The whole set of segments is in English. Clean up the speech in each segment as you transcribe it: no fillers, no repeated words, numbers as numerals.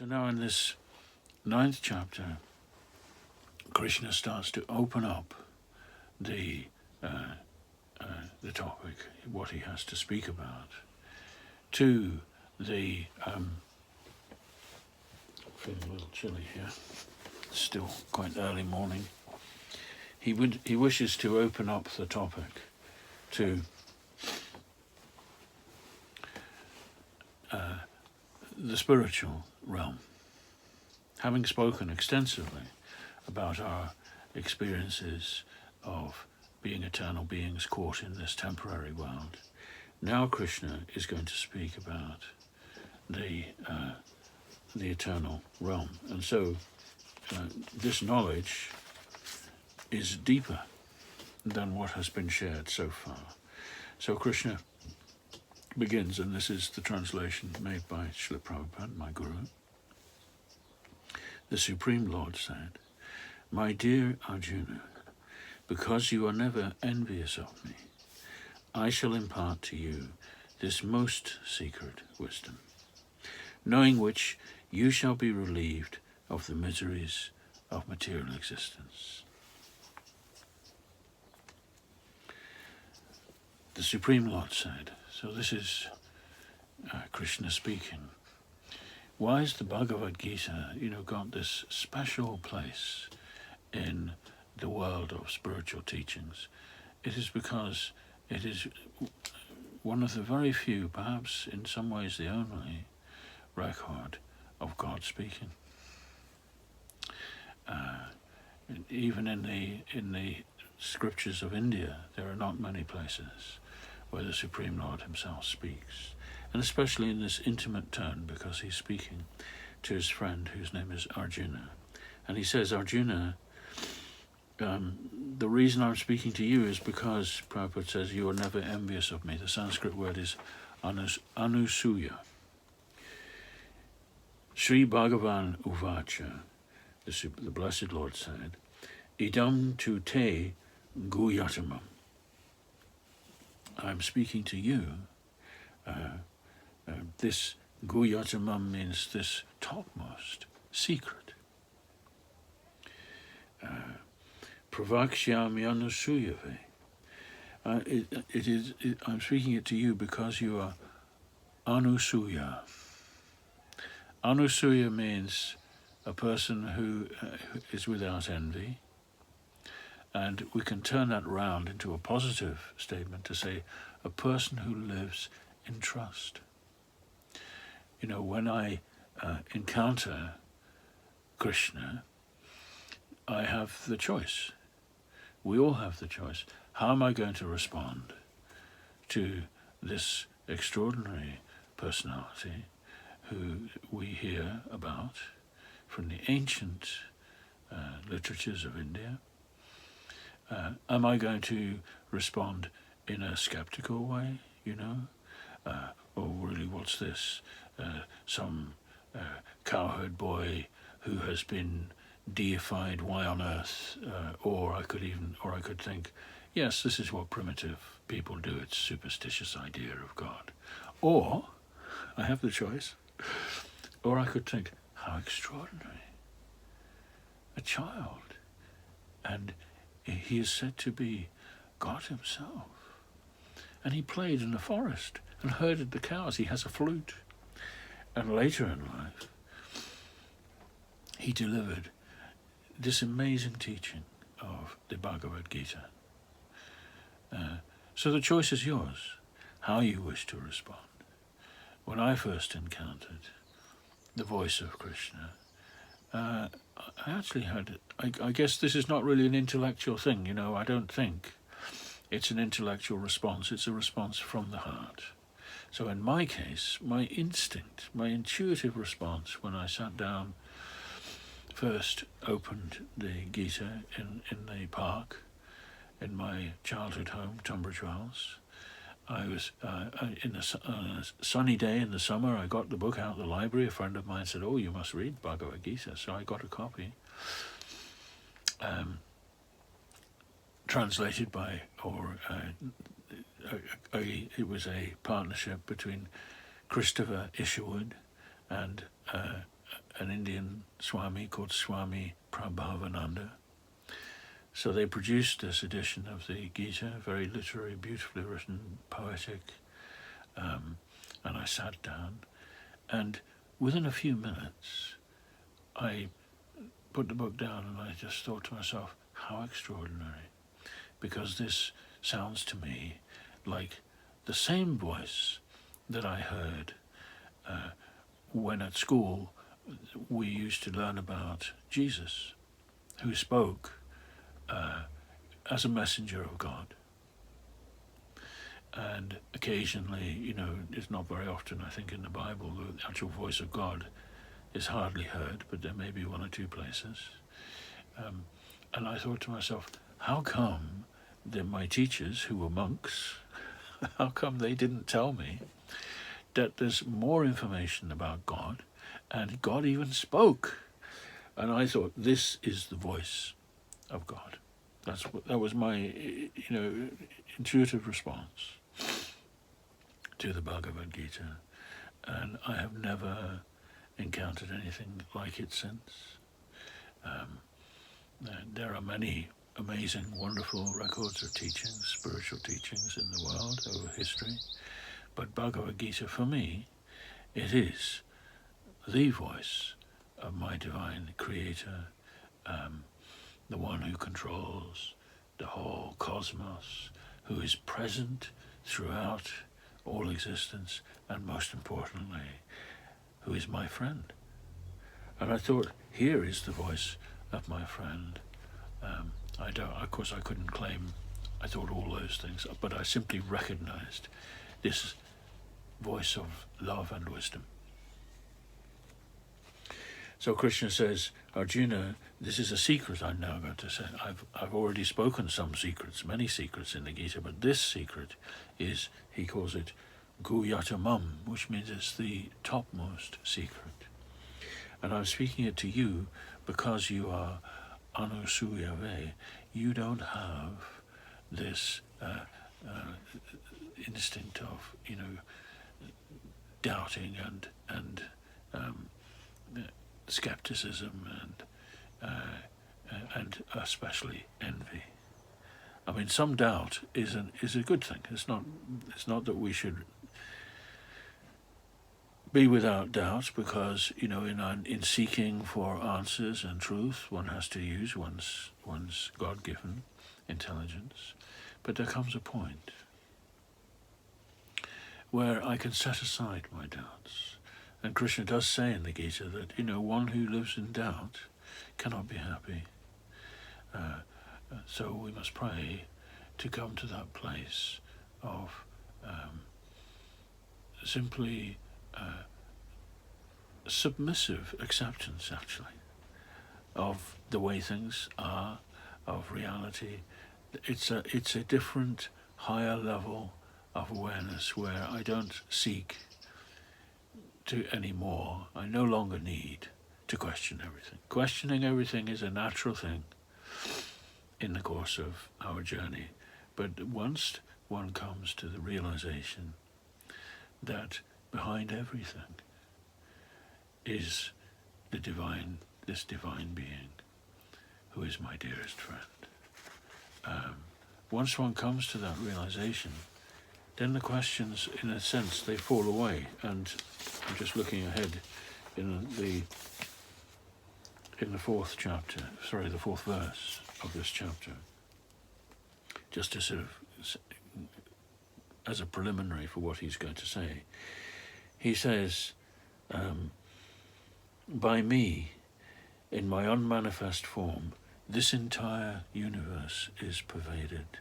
So now in this 9th chapter, Krishna starts to open up the topic, what he has to speak about, to the feeling a little chilly here. It's still quite early morning. He wishes to open up the topic to the spiritual realm. Having spoken extensively about our experiences of being eternal beings caught in this temporary world, now Krishna is going to speak about the eternal realm. And so this knowledge is deeper than what has been shared so far. So Krishna begins, and this is the translation made by Srila Prabhupada, my guru. The Supreme Lord said, "My dear Arjuna, because you are never envious of me, I shall impart to you this most secret wisdom, knowing which you shall be relieved of the miseries of material existence." The Supreme Lord said, so this is Krishna speaking. Why has the Bhagavad Gita, got this special place in the world of spiritual teachings? It is because it is one of the very few, perhaps in some ways the only, record of God speaking. Even in the scriptures of India, there are not many places where the Supreme Lord himself speaks, and especially in this intimate tone, because he's speaking to his friend whose name is Arjuna. And he says, Arjuna, the reason I'm speaking to you is because, Prabhupada says, you are never envious of me. The Sanskrit word is anusuya. Sri Bhagavan Uvacha, the Blessed Lord said, idam tu te guyatamam. I'm speaking to you. This guyatamam means this topmost secret. Pravakshyami anusuyave. I'm speaking it to you because you are anusuya. Anusuya means a person who is without envy. And we can turn that round into a positive statement to say a person who lives in trust. When I encounter Krishna, I have the choice. We all have the choice. How am I going to respond to this extraordinary personality who we hear about from the ancient literatures of India? Am I going to respond in a skeptical way, or really, what's this? Some cowherd boy who has been deified, why on earth? Or I could think, yes, this is what primitive people do, it's a superstitious idea of God. Or, I have the choice, or I could think, how extraordinary. A child, and he is said to be God himself. And he played in the forest and herded the cows. He has a flute. And later in life, he delivered this amazing teaching of the Bhagavad Gita. So the choice is yours, how you wish to respond. When I first encountered the voice of Krishna, I actually had, I guess this is not really an intellectual thing, I don't think it's an intellectual response, it's a response from the heart. So in my case, my instinct, my intuitive response when I sat down, first opened the Gita in the park, in my childhood home, Tunbridge Wells. I was in a sunny day in the summer. I got the book out of the library. A friend of mine said, "Oh, you must read Bhagavad Gita." So I got a copy, translated by, it was a partnership between Christopher Isherwood and an Indian Swami called Swami Prabhavananda. So they produced this edition of the Gita, very literary, beautifully written, poetic, and I sat down, and within a few minutes, I put the book down and I just thought to myself, how extraordinary, because this sounds to me like the same voice that I heard when at school we used to learn about Jesus, who spoke as a messenger of God. And occasionally, it's not very often, I think, in the Bible, the actual voice of God is hardly heard, but there may be one or two places. And I thought to myself, how come that my teachers, who were monks, how come they didn't tell me that there's more information about God, and God even spoke? And I thought, this is the voice of God. That was my, intuitive response to the Bhagavad Gita, and I have never encountered anything like it since. There are many amazing, wonderful records of teachings, spiritual teachings in the world over history, but Bhagavad Gita, for me, it is the voice of my divine creator, the one who controls the whole cosmos, who is present throughout all existence, and most importantly, who is my friend. And I thought, here is the voice of my friend. Of course, I couldn't claim I thought all those things, but I simply recognized this voice of love and wisdom. So Krishna says, Arjuna, this is a secret I'm now going to say. I've already spoken some secrets, many secrets in the Gita, but this secret is, he calls it Guyatamam, which means it's the topmost secret. And I'm speaking it to you because you are Anusuyave. You don't have this instinct of, doubting and skepticism and especially envy. I mean, some doubt is a good thing. It's not that we should be without doubt, because in seeking for answers and truth, one has to use one's God-given intelligence. But there comes a point where I can set aside my doubts. And Krishna does say in the Gita that, one who lives in doubt cannot be happy. So we must pray to come to that place of simply submissive acceptance, actually, of the way things are, of reality. It's a different, higher level of awareness where I don't seek to anymore. I no longer need to question everything. Questioning everything is a natural thing in the course of our journey. But once one comes to the realization that behind everything is this divine being who is my dearest friend. Once one comes to that realization, then the questions, in a sense, they fall away. And I'm just looking ahead in the fourth verse of this chapter, just to sort of, as a preliminary for what he's going to say. He says, by me, in my unmanifest form, this entire universe is pervaded.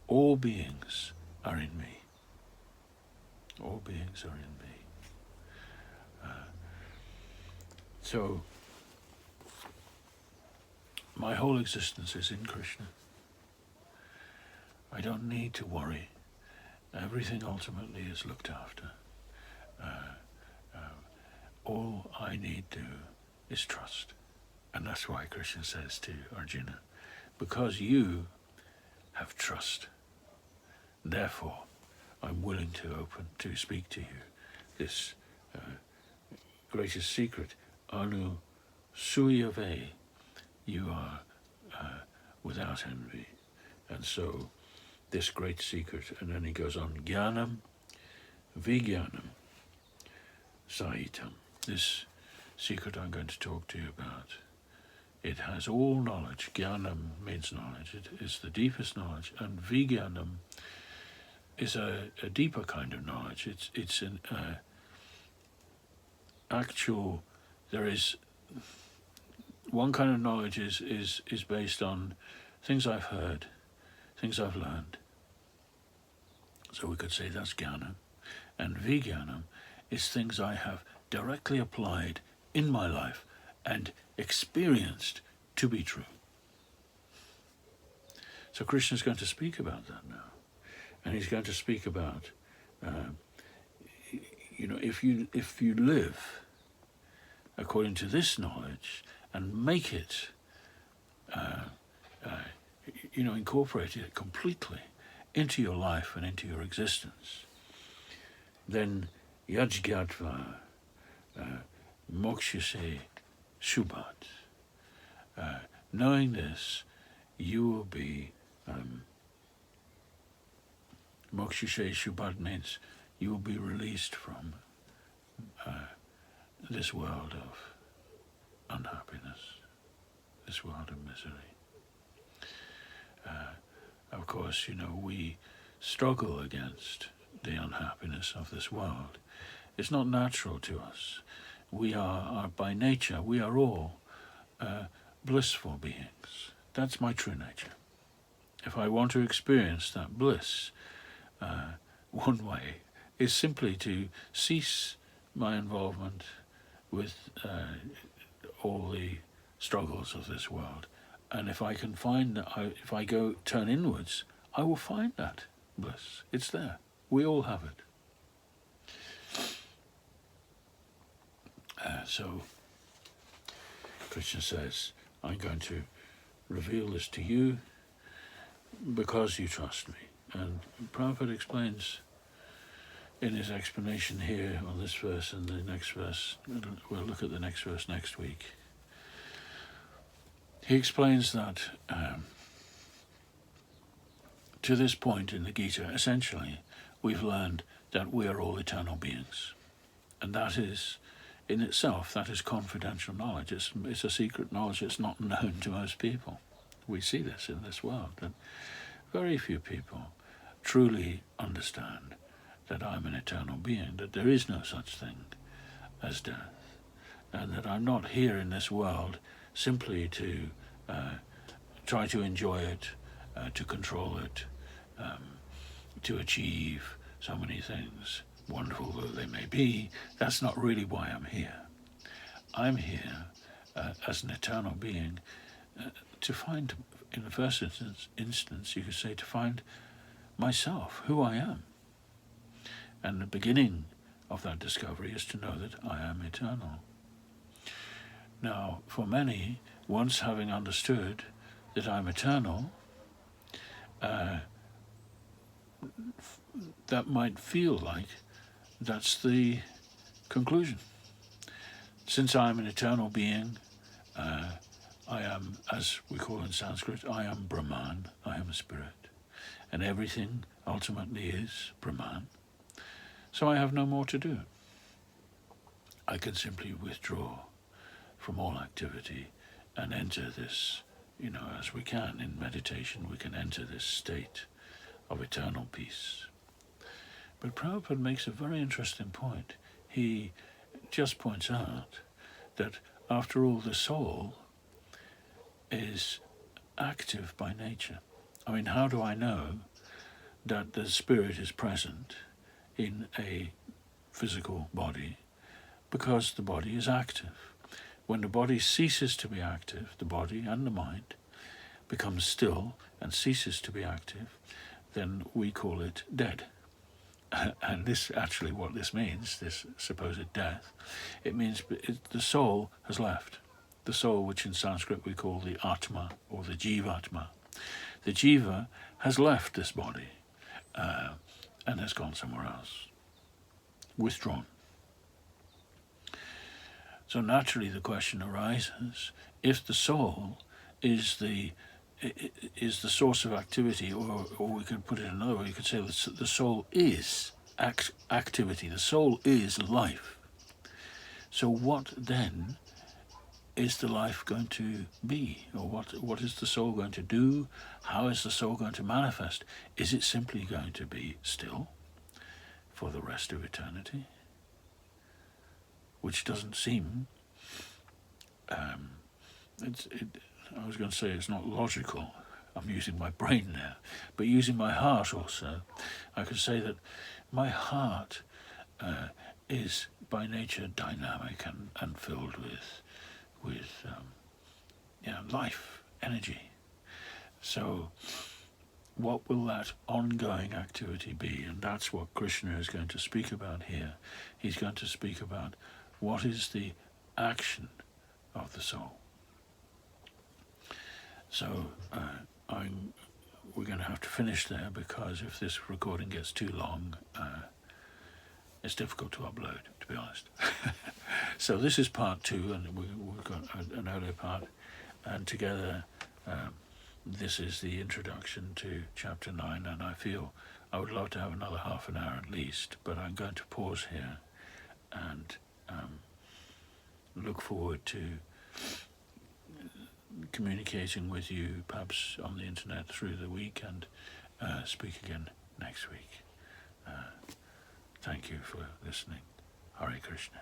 All beings are in me. All beings are in me. So, my whole existence is in Krishna. I don't need to worry. Everything ultimately is looked after. All I need to is trust. And that's why Krishna says to Arjuna, because you have trust, therefore I'm willing to speak to you this greatest secret, anu suyave, you are without envy. And so this great secret, and then he goes on, jnanam vijnanam sahitam. This secret I'm going to talk to you about. It has all knowledge. Jnanam means knowledge. It is the deepest knowledge. And vijnanam is a deeper kind of knowledge. It's an actual, there is, one kind of knowledge is based on things I've heard, things I've learned. So we could say that's jnana. And vijnanam is things I have directly applied in my life and experienced to be true. So Krishna is going to speak about that now. And he's going to speak about, if you live according to this knowledge and make it, incorporate it completely into your life and into your existence, then yajgyatva mokshase shubhat. Knowing this, you will be mokshase shubhat means you will be released from this world of unhappiness, this world of misery. Of course, we struggle against the unhappiness of this world. It's not natural to us. We are by nature, we are all blissful beings. That's my true nature. If I want to experience that bliss, one way is simply to cease my involvement with all the struggles of this world. And if I can find that, if I turn inwards, I will find that bliss. It's there. We all have it. So Krishna says, I'm going to reveal this to you because you trust me. And Prabhupada explains in his explanation here on this verse and the next verse, we'll look at the next verse next week. He explains that to this point in the Gita, essentially, we've learned that we are all eternal beings. And that is, in itself, that is confidential knowledge. It's a secret knowledge that's not known to most people. We see this in this world, that very few people truly understand that I'm an eternal being, that there is no such thing as death, and that I'm not here in this world simply to try to enjoy it, to control it, to achieve so many things, wonderful though they may be. That's not really why I'm here. I'm here as an eternal being to find, in the first instance, you could say, to find myself, who I am. And the beginning of that discovery is to know that I am eternal. Now, for many, once having understood that I'm eternal, that might feel like that's the conclusion. Since I'm an eternal being, I am, as we call in Sanskrit, I am Brahman, I am a spirit. And everything ultimately is Brahman. So I have no more to do. I can simply withdraw from all activity and enter this, as we can in meditation, we can enter this state of eternal peace. But Prabhupada makes a very interesting point. He just points out that after all, the soul is active by nature. I mean, how do I know that the spirit is present in a physical body? Because the body is active. When the body ceases to be active, the body and the mind becomes still and ceases to be active, then we call it dead. And this actually, what this means, this supposed death, it means the soul has left. The soul, which in Sanskrit we call the Atma or the Jivatma. The Jiva has left this body and has gone somewhere else, withdrawn. So naturally the question arises, if the soul is the source of activity, or we could put it another way, you could say the soul is activity, the soul is life. So what then is the life going to be? Or what is the soul going to do? How is the soul going to manifest? Is it simply going to be still for the rest of eternity? Which doesn't seem, I was going to say it's not logical. I'm using my brain now, but using my heart also, I could say that my heart is by nature dynamic and filled with life, energy. So what will that ongoing activity be? And that's what Krishna is going to speak about here. He's going to speak about what is the action of the soul. So we're going to have to finish there, because if this recording gets too long, it's difficult to upload, to be honest. So this is part 2, and we've got an earlier part, and together this is the introduction to chapter 9, and I feel I would love to have another half an hour at least, but I'm going to pause here and look forward to communicating with you, perhaps on the internet through the week, and speak again next week. Thank you for listening. Hare Krishna.